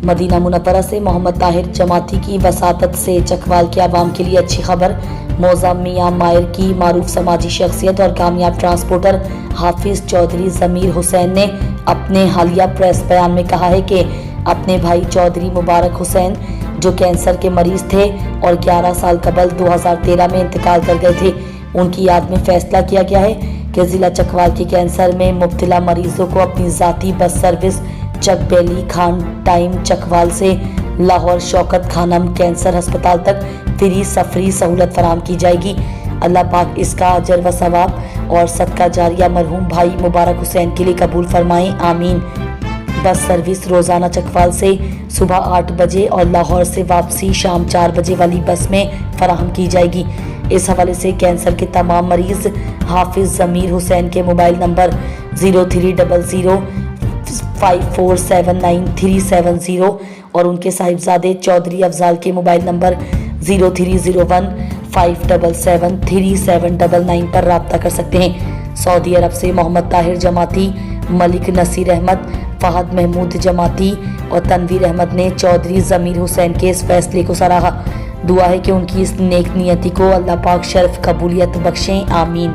Medina Munawwara से मोहम्मद ताहिर जमाती की वसातत से चकवाल के आवाम के लिए अच्छी खबर। मौजा मियां मायर की मारूफ समाजी शख्सियत और कामयाब ट्रांसपोर्टर हाफिज चौधरी ज़मीर हुसैन ने अपने हालिया प्रेस बयान में कहा है कि अपने भाई चौधरी मुबारक हुसैन जो कैंसर के मरीज थे और 11 साल कबल 2013 में इंतकाल कर गए थे, उनकी याद में फैसला किया गया है कि ज़िला चकवाल के कैंसर में मुब्तला मरीजों को अपनी ज़ाती बस सर्विस चक बेली खान टाइम चकवाल से लाहौर शौकत खानम कैंसर अस्पताल तक फ्री सफरी सहूलत फराम की जाएगी। अल्लाह पाक इसका अजर व सवाब और सदका जारिया मरहूम भाई मुबारक हुसैन के लिए कबूल फरमाएं, आमीन। बस सर्विस रोज़ाना चकवाल से सुबह 8 बजे और लाहौर से वापसी शाम 4 बजे वाली बस में फराहम की जाएगी। इस हवाले से कैंसर के तमाम मरीज हाफिज ज़मीर हुसैन के मोबाइल नंबर 0300547937 और उनके साहिबजादे चौधरी अफजाल के मोबाइल नंबर 0301577379 पर रब्ता कर सकते हैं। सऊदी अरब से मोहम्मद ताहिर जमाती, मलिक नसीर अहमद, फहद महमूद जमाती और तनवीर अहमद ने चौधरी ज़मीर हुसैन के इस फैसले को सराहा। दुआ है कि उनकी इस नेक नियति को अल्लाह पाक शर्फ कबूलियत बख्शें, आमीन।